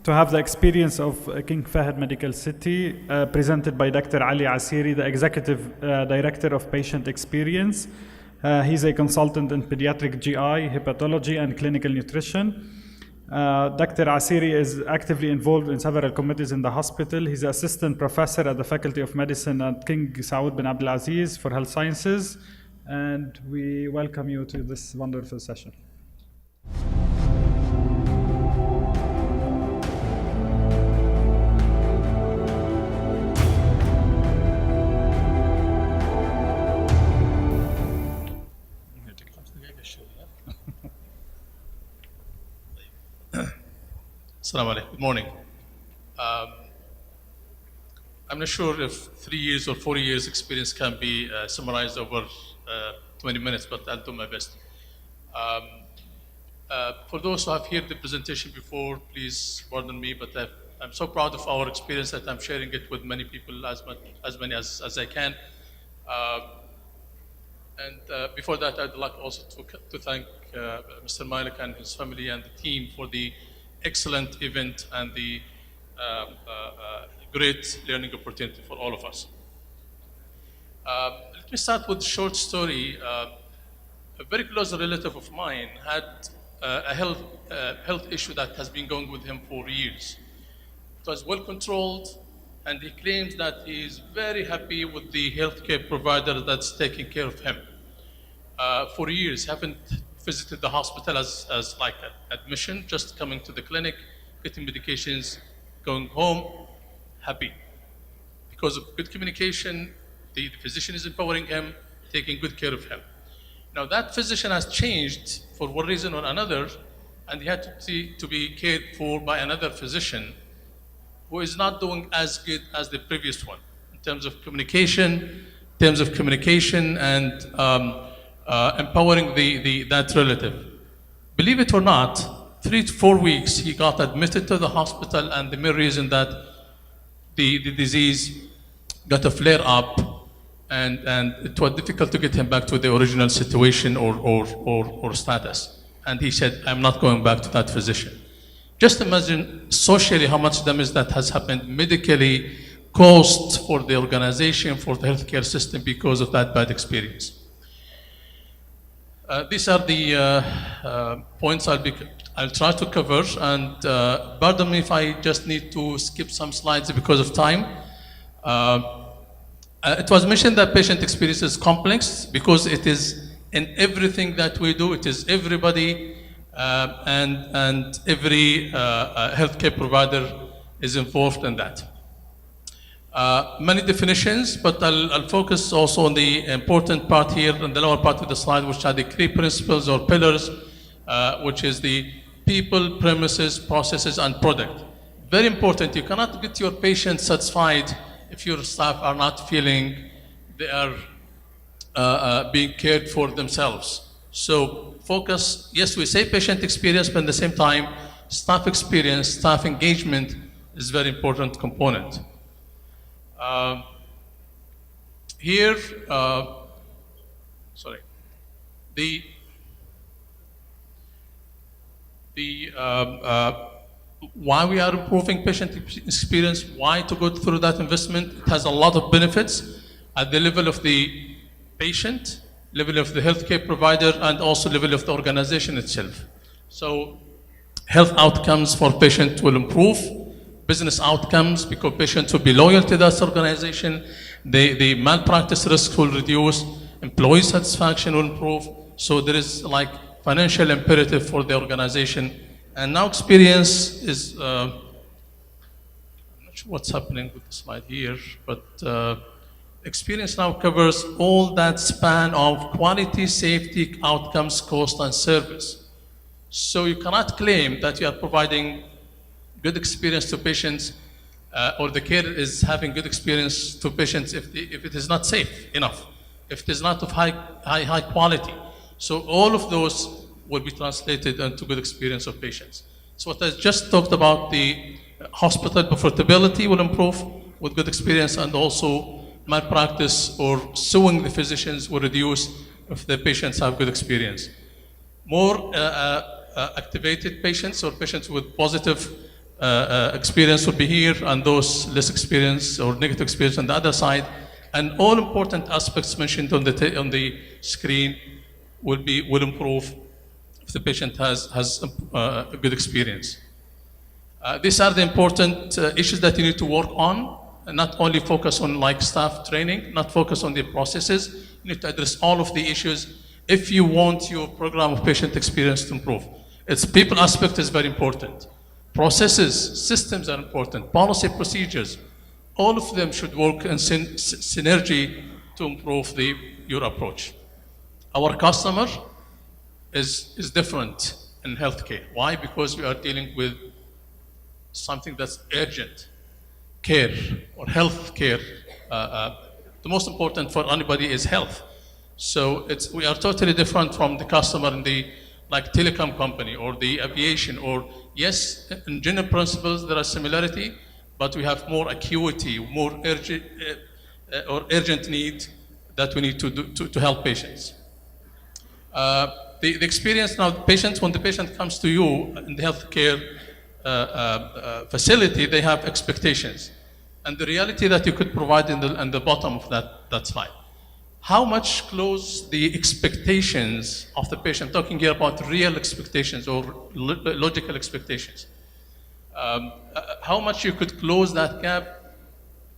to have the experience of King Fahd Medical City, presented by D.علي عسيري, the Executive Director of Patient Experience. He's a consultant in pediatric GI, hepatology, and clinical nutrition. Dr. عسيري is actively involved in several committees in the hospital. He's an assistant professor at the Faculty of Medicine at King Saud bin Abdulaziz for Health Sciences. And we welcome you to this wonderful session. Assalamu alaikum. Good morning. I'm not sure if 3 years or 4 years experience can be summarized over 20 minutes, but I'll do my best. For those who have heard the presentation before, please pardon me, but I'm so proud of our experience that I'm sharing it with many people, as many as I can. Before that, I'd like also to thank Mr. Malik and his family and the team for the excellent event and the great learning opportunity for all of us. Let me start with a short story. A very close relative of mine had a health issue that has been going with him for years. It was well controlled, and he claims that he is very happy with the healthcare provider that's taking care of him. For years, haven't visited the hospital as like an admission, just coming to the clinic, getting medications, going home, happy. Because of good communication, the physician is empowering him, taking good care of him. Now that physician has changed for one reason or another, and he had to be cared for by another physician who is not doing as good as the previous one in terms of communication, and empowering that relative. Believe it or not, 3 to 4 weeks he got admitted to the hospital, and the main reason that the disease got a flare up, and it was difficult to get him back to the original situation or status. And he said, I'm not going back to that physician. Just imagine socially how much damage that has happened, medically, cost for the organization, for the healthcare system because of that bad experience. These are the points I'll try to cover, and pardon me if I just need to skip some slides because of time. It was mentioned that patient experience is complex because it is in everything that we do. It is everybody, and every healthcare provider is involved in that. Many definitions, but I'll focus also on the important part here in the lower part of the slide, which are the key principles or pillars, which is the people, premises, processes, and product. Very important. You cannot get your patients satisfied if your staff are not feeling they are being cared for themselves. So focus, yes, we say patient experience, but at the same time, staff experience, staff engagement is a very important component. Here, why we are improving patient experience, why to go through that investment. It has a lot of benefits at the level of the patient, level of the healthcare provider, and also level of the organization itself. So health outcomes for patients will improve, business outcomes because patients will be loyal to that organization, the malpractice risk will reduce, employee satisfaction will improve. So there is like financial imperative for the organization. And now experience is, I'm not sure what's happening with the slide here, but experience now covers all that span of quality, safety, outcomes, cost, and service. So you cannot claim that you are providing good experience to patients or the care is having good experience to patients if it is not safe enough, if it is not of high quality. So all of those will be translated into good experience of patients. So what I just talked about, the hospital profitability will improve with good experience, and also malpractice or suing the physicians will reduce if the patients have good experience. More activated patients or patients with positive experience will be here, and those less experience or negative experience on the other side. And all important aspects mentioned on the screen will improve if the patient has a good experience. These are the important issues that you need to work on, and not only focus on like staff training, not focus on the processes. You need to address all of the issues if you want your program of patient experience to improve. Its people aspect is very important. Processes, systems are important. Policy, procedures, all of them should work in synergy to improve your approach. Our customer is different in healthcare. Why? Because we are dealing with something that's urgent care or health care. The most important for anybody is health. So we are totally different from the customer in the like telecom company or the aviation, or yes, in general principles there are similarity, but we have more acuity, more urgent need that we need to help patients. The experience now, patients, when the patient comes to you in the healthcare facility, they have expectations. And the reality that you could provide in the bottom of that slide. How much close the expectations of the patient, talking here about real expectations or logical expectations. How much you could close that gap,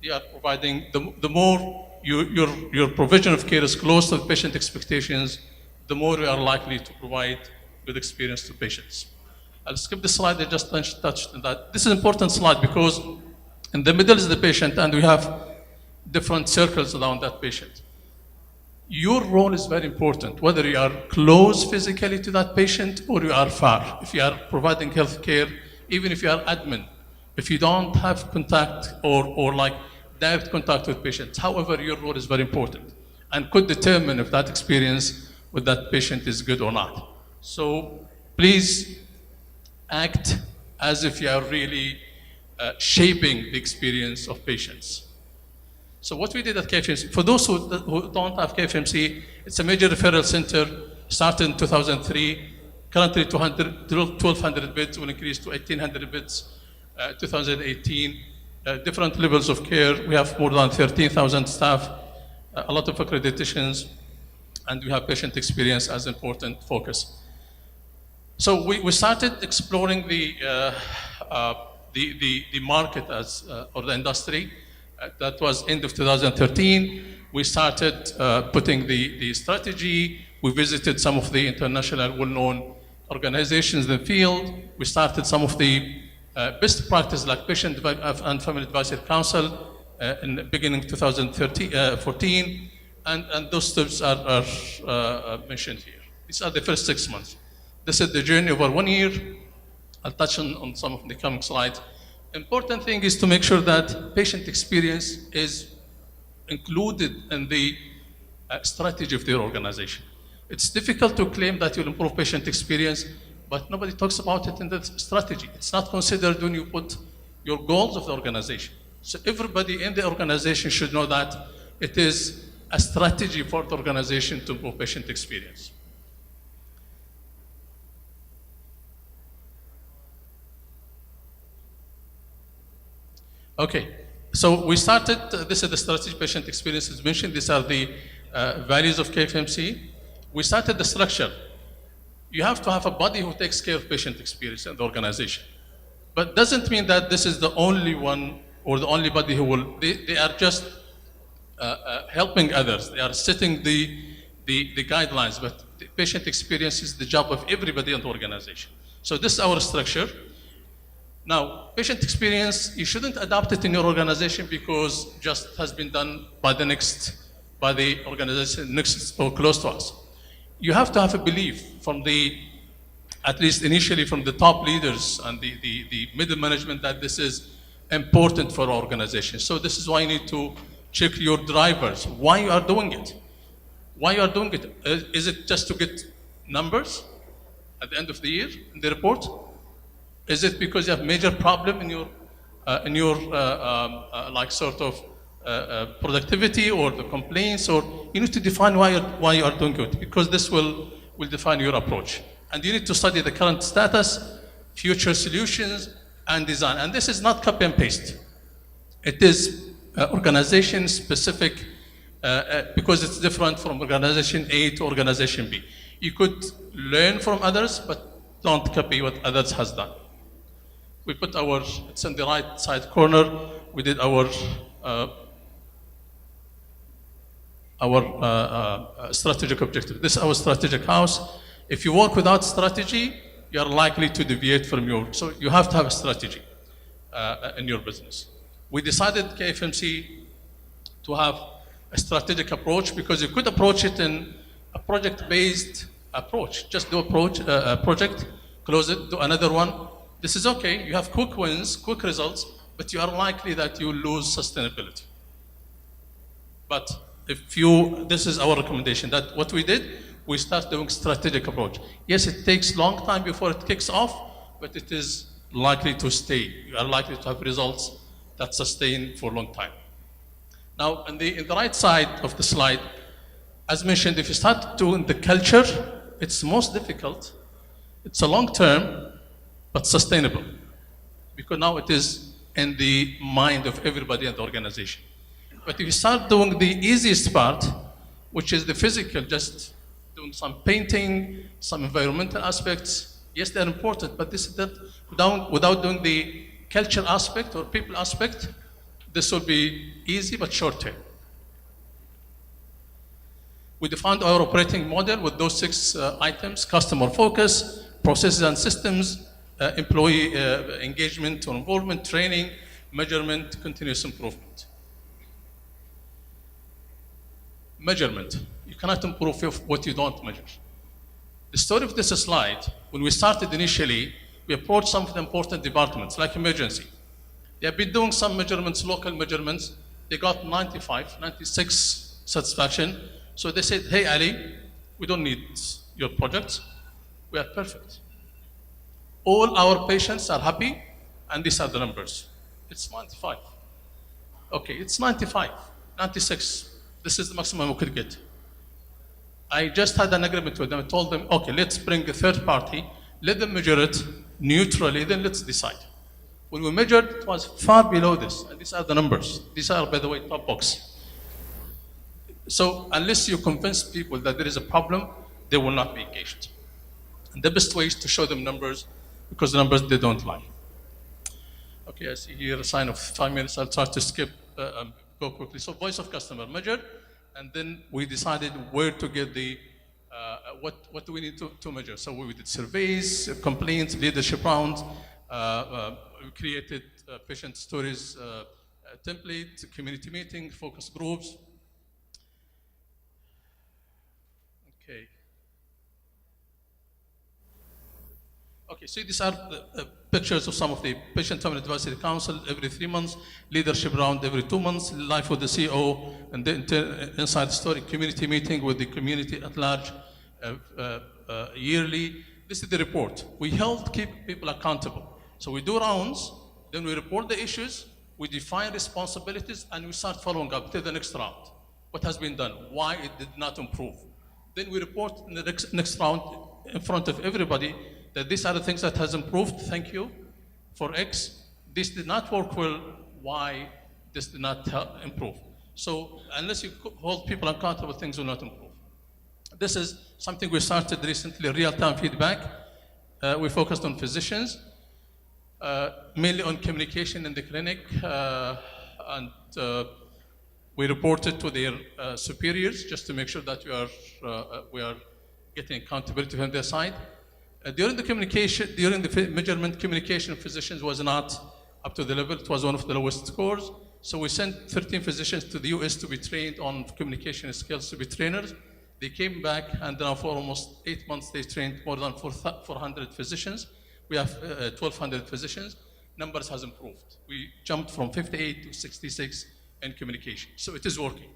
you are providing, the more your provision of care is close to the patient expectations, the more you are likely to provide good experience to patients. I'll skip the slide, I just touched on that. This is an important slide because in the middle is the patient and we have different circles around that patient. Your role is very important, whether you are close physically to that patient or you are far. If you are providing health care, even if you are admin, if you don't have contact or like direct contact with patients, however, your role is very important and could determine if that experience with that patient is good or not. So please act as if you are really shaping the experience of patients. So what we did at KFMC, for those who don't have KFMC, it's a major referral center, started in 2003, currently 1,200 beds, will increase to 1,800 beds 2018. Different levels of care. We have more than 13,000 staff, a lot of accreditations, and we have patient experience as an important focus. So we started exploring the market or the industry. That was end of 2013. We started putting the strategy. We visited some of the international well-known organizations in the field. We started some of the best practice like Patient and Family Advisory Council in the beginning of 2014, and those steps are mentioned here. These are the first 6 months. This is the journey over 1 year. I'll touch on some of the coming slides. Important thing is to make sure that patient experience is included in the strategy of their organization. It's difficult to claim that you'll improve patient experience, but nobody talks about it in the strategy. It's not considered when you put your goals of the organization. So everybody in the organization should know that it is a strategy for the organization to improve patient experience. Okay, so we started, this is the strategy patient experience is mentioned. These are the values of KFMC. We started the structure. You have to have a body who takes care of patient experience in the organization. But doesn't mean that this is the only one or the only body who will, they are just helping others. They are setting the guidelines, but the patient experience is the job of everybody in the organization. So this is our structure. Now, patient experience, you shouldn't adopt it in your organization because just has been done by the organization next or close to us. You have to have a belief from at least initially from the top leaders and the middle management that this is important for our organization. So this is why you need to check your drivers, why you are doing it. Why you are doing it? Is it just to get numbers at the end of the year in the report? Is it because you have major problem in your like sort of productivity or the complaints, or you need to define why you are doing it, because this will define your approach. And you need to study the current status, future solutions, and design. And this is not copy and paste. It is organization specific because it's different from organization A to organization B. You could learn from others, but don't copy what others has done. We put it's in the right side corner, we did our strategic objective. This is our strategic house. If you work without strategy, you are likely to deviate from so you have to have a strategy in your business. We decided KFMC to have a strategic approach because you could approach it in a project-based approach. Just do a project, close it, do another one. This is okay, you have quick wins, quick results, but you are likely that you lose sustainability. But this is our recommendation, that what we did, we start doing strategic approach. Yes, it takes long time before it kicks off, but it is likely to stay. You are likely to have results that sustain for a long time. Now, in the right side of the slide, as mentioned, if you start doing the culture, it's most difficult. It's a long term, but sustainable. Because now it is in the mind of everybody in the organization. But if you start doing the easiest part, which is the physical, just doing some painting, some environmental aspects, yes, they're important, but without doing the culture aspect or people aspect, this will be easy but short term. We defined our operating model with those 6 items: customer focus, processes and systems, employee engagement or involvement, training, measurement, continuous improvement. Measurement. You cannot improve what you don't measure. The story of this slide, when we started initially, we approached some of the important departments, like emergency. They have been doing some measurements, local measurements. They got 95, 96 satisfaction. So they said, hey, Ali, we don't need your projects. We are perfect. All our patients are happy, and these are the numbers. It's 95. Okay, it's 95, 96. This is the maximum we could get. I just had an agreement with them. I told them, okay, let's bring a third party, let them measure it neutrally, then let's decide. When we measured, it was far below this, and these are the numbers. These are, by the way, top box. So unless you convince people that there is a problem, they will not be engaged. And the best way is to show them numbers, because the numbers, they don't lie. Okay, I see here a sign of 5 minutes. I'll try to skip, go quickly. So voice of customer measured, and then we decided where to get the, what do we need to measure. So we did surveys, complaints, leadership rounds, we created patient stories template, community meeting, focus groups. Okay. Okay, so these are the pictures of some of the Patient Family Advisory Council every 3 months, leadership round every 2 months, life with the CEO, and the inside story, community meeting with the community at large yearly. This is the report. We help keep people accountable. So we do rounds, then we report the issues, we define responsibilities, and we start following up to the next round. What has been done? Why it did not improve? Then we report in the next round in front of everybody that these are the things that has improved, thank you, for X. This did not work well, why this did not improve. So unless you hold people accountable, things will not improve. This is something we started recently, real-time feedback. We focused on physicians, mainly on communication in the clinic, and we reported to their superiors just to make sure that we are getting accountability from their side. During the measurement, communication of physicians was not up to the level. It was one of the lowest scores. So we sent 13 physicians to the US to be trained on communication skills, to be trainers. They came back, and now for almost 8 months, they trained more than 400 physicians. We have 1,200 physicians. Numbers has improved. We jumped from 58 to 66 in communication. So it is working.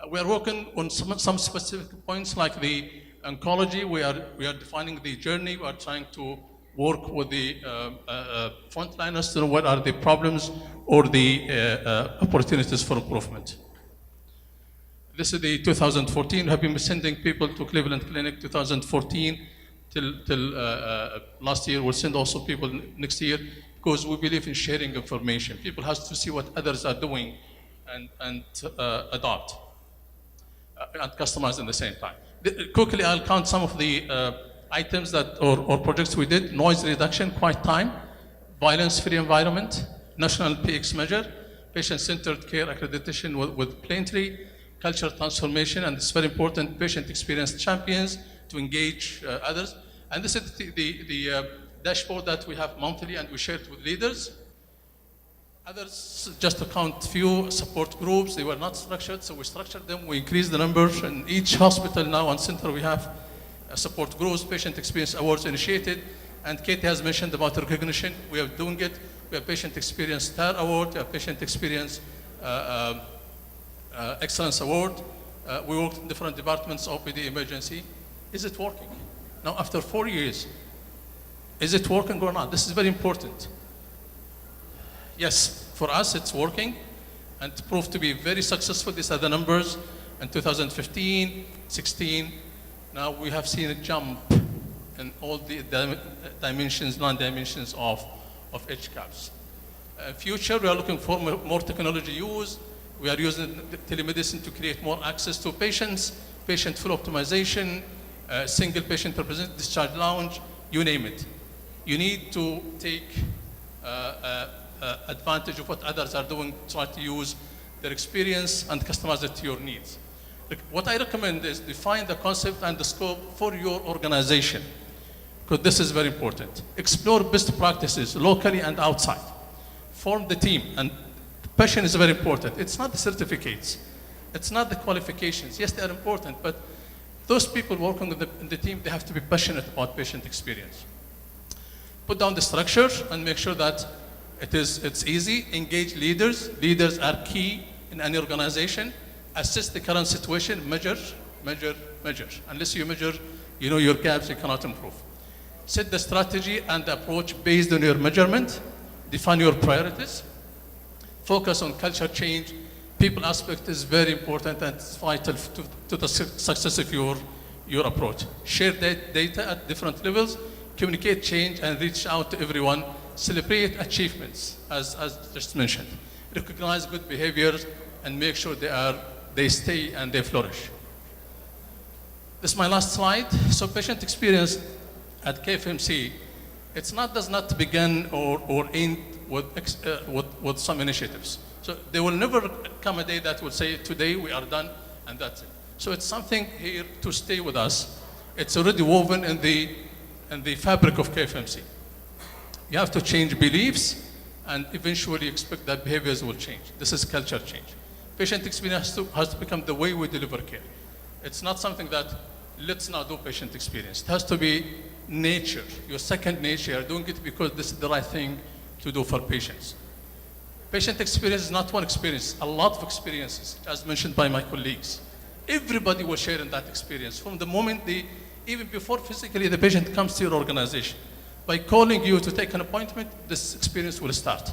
We are working on some specific points like the oncology. We are defining the journey. We are trying to work with the frontliners to know what are the problems or the opportunities for improvement. This is the 2014. We have been sending people to Cleveland Clinic 2014. till last year. We'll send also people next year because we believe in sharing information. People have to see what others are doing and adopt and customize at the same time. Quickly, I'll count some of the items that or projects we did: noise reduction, quiet time, violence-free environment, national PX measure, patient-centered care accreditation with Plaintree, cultural transformation, and it's very important, patient experience champions to engage others. And this is the dashboard that we have monthly and we share it with leaders. Others, just to count few support groups, they were not structured, so we structured them, we increased the numbers. In each hospital now and center we have support groups, patient experience awards initiated, and Katie has mentioned about recognition. We are doing it. We have patient experience star award, we have patient experience excellence award. We worked in different departments, OPD, emergency. Is it working? Now, after 4 years, is it working or not? This is very important. Yes, for us it's working and it proved to be very successful. These are the numbers in 2015, 16. Now we have seen a jump in all the dimensions, non-dimensions of HCAPs. Future, we are looking for more technology use. We are using telemedicine to create more access to patients, patient flow optimization, single patient representative discharge lounge, you name it. You need to take advantage of what others are doing, try to use their experience and customize it to your needs. What I recommend is define the concept and the scope for your organization, because this is very important. Explore best practices locally and outside. Form the team, and passion is very important. It's not the certificates, it's not the qualifications. Yes, they are important, but those people working in the team, they have to be passionate about patient experience. Put down the structure and make sure that it's easy. Engage leaders. Leaders are key in any organization. Assess the current situation. Measure, measure, measure. Unless you measure, you know your gaps, you cannot improve. Set the strategy and the approach based on your measurement. Define your priorities. Focus on culture change. People aspect is very important and it's vital to the success of your approach. Share data at different levels. Communicate change and reach out to everyone. Celebrate achievements, as just mentioned. Recognize good behaviors and make sure they stay and they flourish. This is my last slide. So patient experience at KFMC, does not begin or end with some initiatives. So there will never come a day that will say, today we are done and that's it. So it's something here to stay with us. It's already woven in the fabric of KFMC. You have to change beliefs and eventually expect that behaviors will change. This is culture change. Patient experience has to become the way we deliver care. It's not something that let's now do patient experience. It has to be nature, your second nature. You're doing it because this is the right thing to do for patients. Patient experience is not one experience, a lot of experiences, as mentioned by my colleagues. Everybody will share in that experience from the moment even before physically the patient comes to your organization. By calling you to take an appointment, this experience will start.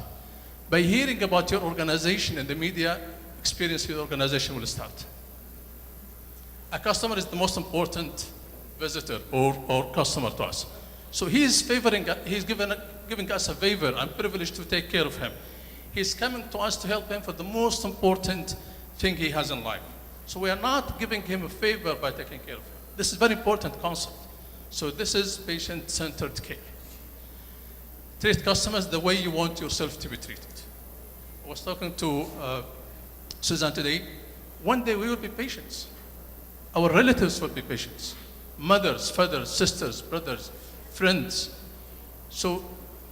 By hearing about your organization in the media, experience with the organization will start. A customer is the most important visitor or customer to us. So he's giving us a favor. I'm privileged to take care of him. He's coming to us to help him for the most important thing he has in life. So we are not giving him a favor by taking care of him. This is a very important concept. So this is patient-centered care. Treat customers the way you want yourself to be treated. I was talking to Suzanne today. One day we will be patients. Our relatives will be patients. Mothers, fathers, sisters, brothers, friends. So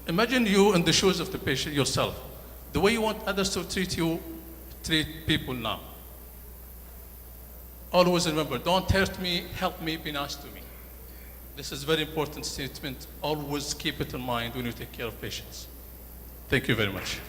imagine you in the shoes of the patient yourself. The way you want others to treat you, treat people now. Always remember, don't hurt me, help me, be nice to me. This is a very important statement. Always keep it in mind when you take care of patients. Thank you very much.